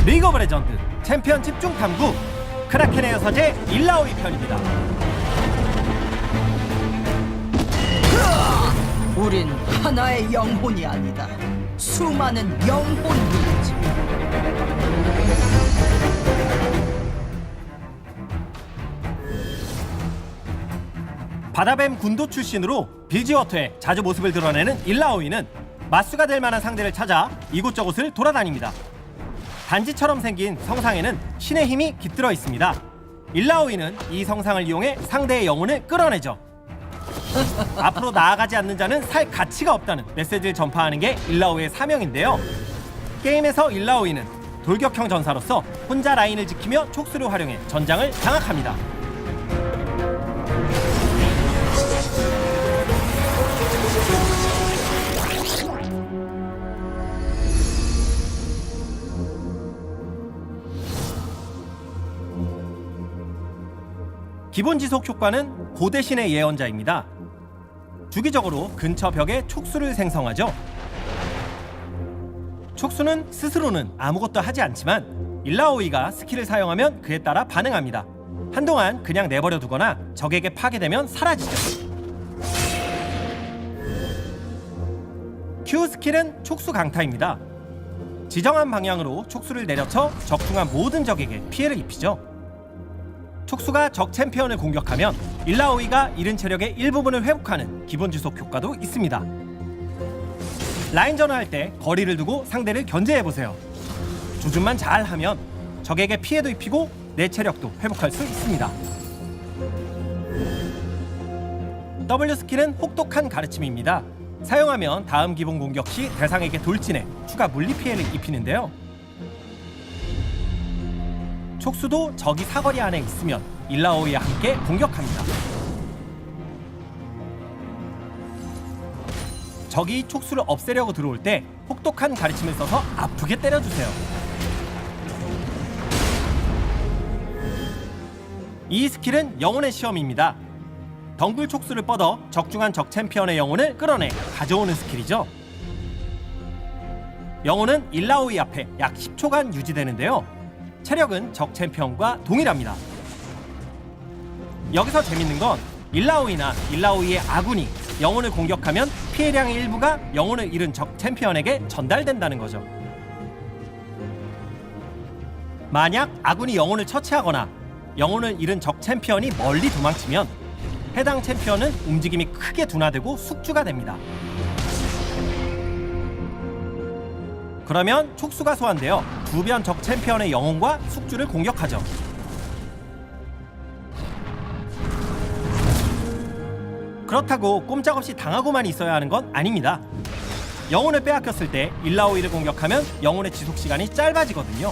리그 오브 레전드 챔피언 집중 탐구 크라켄의 여사제 일라오이 편입니다. 우린 하나의 영혼이 아니다. 수많은 영혼들이지. 바다뱀 군도 출신으로 빌지워터에 자주 모습을 드러내는 일라오이는 맞수가 될 만한 상대를 찾아 이곳저곳을 돌아다닙니다. 단지처럼 생긴 성상에는 신의 힘이 깃들어 있습니다. 일라오이는 이 성상을 이용해 상대의 영혼을 끌어내죠. 앞으로 나아가지 않는 자는 살 가치가 없다는 메시지를 전파하는 게 일라오이의 사명인데요. 게임에서 일라오이는 돌격형 전사로서 혼자 라인을 지키며 촉수를 활용해 전장을 장악합니다. 기본 지속 효과는 고대신의 예언자입니다. 주기적으로 근처 벽에 촉수를 생성하죠. 촉수는 스스로는 아무것도 하지 않지만 일라오이가 스킬을 사용하면 그에 따라 반응합니다. 한동안 그냥 내버려 두거나 적에게 파괴되면 사라지죠. Q 스킬은 촉수 강타입니다. 지정한 방향으로 촉수를 내려쳐 적중한 모든 적에게 피해를 입히죠. 촉수가 적 챔피언을 공격하면 일라오이가 잃은 체력의 일부분을 회복하는 기본 지속 효과도 있습니다. 라인전을 할 때 거리를 두고 상대를 견제해보세요. 조준만 잘하면 적에게 피해도 입히고 내 체력도 회복할 수 있습니다. W 스킬은 혹독한 가르침입니다. 사용하면 다음 기본 공격 시 대상에게 돌진해 추가 물리 피해를 입히는데요. 촉수도 적이 사거리 안에 있으면 일라오이와 함께 공격합니다. 적이 촉수를 없애려고 들어올 때 혹독한 가르침을 써서 아프게 때려주세요. 이 스킬은 영혼의 시험입니다. 덩굴 촉수를 뻗어 적중한 적 챔피언의 영혼을 끌어내 가져오는 스킬이죠. 영혼은 일라오이 앞에 약 10초간 유지되는데요. 체력은 적 챔피언과 동일합니다. 여기서 재밌는 건 일라오이나 일라오이의 아군이 영혼을 공격하면 피해량의 일부가 영혼을 잃은 적 챔피언에게 전달된다는 거죠. 만약 아군이 영혼을 처치하거나 영혼을 잃은 적 챔피언이 멀리 도망치면 해당 챔피언은 움직임이 크게 둔화되고 숙주가 됩니다. 그러면 촉수가 소환되어 주변 적 챔피언의 영혼과 숙주를 공격하죠. 그렇다고 꼼짝없이 당하고만 있어야 하는 건 아닙니다. 영혼을 빼앗겼을 때 일라오이를 공격하면 영혼의 지속시간이 짧아지거든요.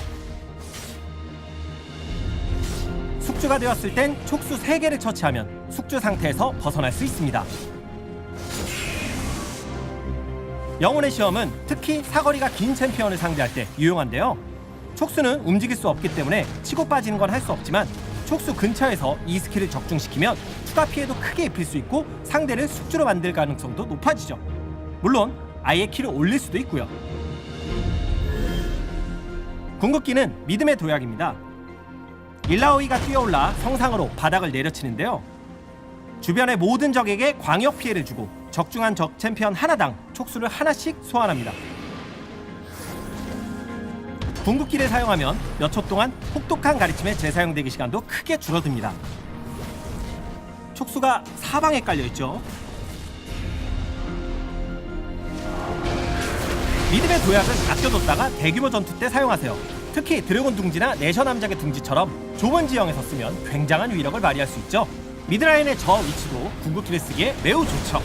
숙주가 되었을 땐 촉수 3개를 처치하면 숙주 상태에서 벗어날 수 있습니다. 영혼의 시험은 특히 사거리가 긴 챔피언을 상대할 때 유용한데요. 촉수는 움직일 수 없기 때문에 치고 빠지는 건 할 수 없지만 촉수 근처에서 이 스킬을 적중시키면 추가 피해도 크게 입힐 수 있고 상대를 숙주로 만들 가능성도 높아지죠. 물론 아예 키를 올릴 수도 있고요. 궁극기는 믿음의 도약입니다. 일라오이가 뛰어올라 성상으로 바닥을 내려치는데요. 주변의 모든 적에게 광역 피해를 주고 적중한 적 챔피언 하나당 촉수를 하나씩 소환합니다. 궁극기를 사용하면 몇 초 동안 혹독한 가르침에 재사용되기 시간도 크게 줄어듭니다. 촉수가 사방에 깔려있죠. 믿음의 도약은 아껴뒀다가 대규모 전투 때 사용하세요. 특히 드래곤 둥지나 내셔 남작의 둥지처럼 좁은 지형에서 쓰면 굉장한 위력을 발휘할 수 있죠. 미드라인의 저 위치도 궁극기를 쓰기에 매우 좋죠.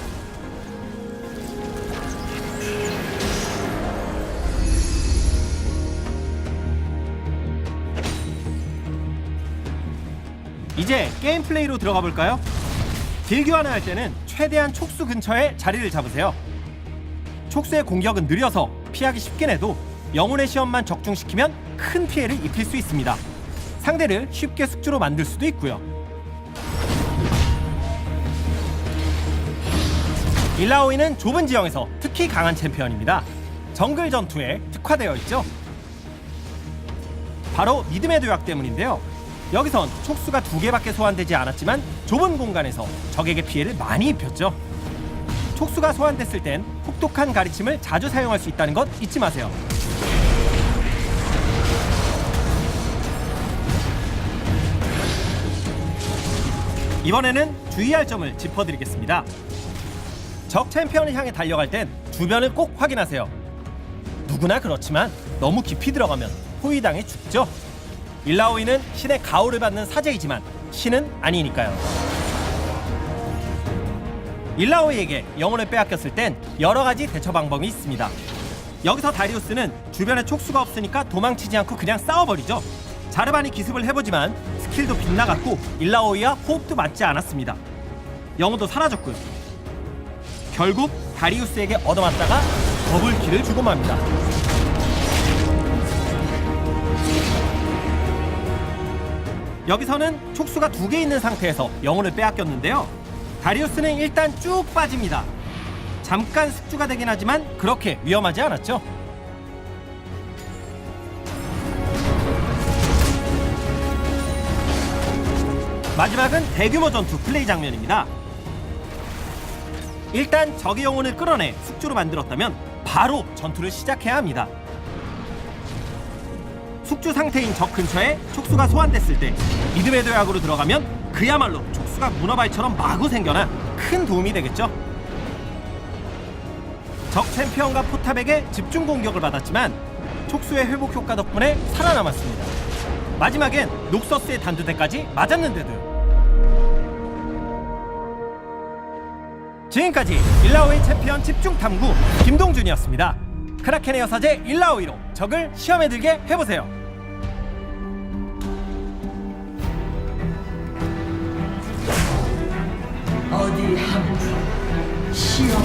이제 게임 플레이로 들어가 볼까요? 딜 교환을 할 때는 최대한 촉수 근처에 자리를 잡으세요. 촉수의 공격은 느려서 피하기 쉽긴 해도 영혼의 시험만 적중시키면 큰 피해를 입힐 수 있습니다. 상대를 쉽게 숙주로 만들 수도 있고요. 일라오이는 좁은 지형에서 특히 강한 챔피언입니다. 정글 전투에 특화되어 있죠. 바로 믿음의 도약 때문인데요. 여기선 촉수가 2개밖에 소환되지 않았지만 좁은 공간에서 적에게 피해를 많이 입혔죠. 촉수가 소환됐을 땐 혹독한 가르침을 자주 사용할 수 있다는 것 잊지 마세요. 이번에는 주의할 점을 짚어드리겠습니다. 적 챔피언을 향해 달려갈 땐 주변을 꼭 확인하세요. 누구나 그렇지만 너무 깊이 들어가면 포위당해 죽죠. 일라오이는 신의 가호를 받는 사제이지만 신은 아니니까요. 일라오이에게 영혼을 빼앗겼을 땐 여러 가지 대처 방법이 있습니다. 여기서 다리우스는 주변에 촉수가 없으니까 도망치지 않고 그냥 싸워버리죠. 자르반이 기습을 해보지만 스킬도 빗나갔고 일라오이와 호흡도 맞지 않았습니다. 영혼도 사라졌고요. 결국 다리우스에게 얻어맞다가 더블킬을 주고 맙니다. 여기서는 촉수가 2개 있는 상태에서 영혼을 빼앗겼는데요. 다리우스는 일단 쭉 빠집니다. 잠깐 숙주가 되긴 하지만 그렇게 위험하지 않았죠. 마지막은 대규모 전투 플레이 장면입니다. 일단 적의 영혼을 끌어내 숙주로 만들었다면 바로 전투를 시작해야 합니다. 숙주 상태인 적 근처에 촉수가 소환됐을 때 믿음의 도약으로 들어가면 그야말로 촉수가 문어발처럼 마구 생겨나 큰 도움이 되겠죠. 적 챔피언과 포탑에게 집중 공격을 받았지만 촉수의 회복 효과 덕분에 살아남았습니다. 마지막엔 녹서스의 단두대까지 맞았는데도요. 지금까지 일라오이 챔피언 집중 탐구 김동준이었습니다. 크라켄의 여사제 일라오이로 적을 시험에 들게 해보세요. 어디 한번 시험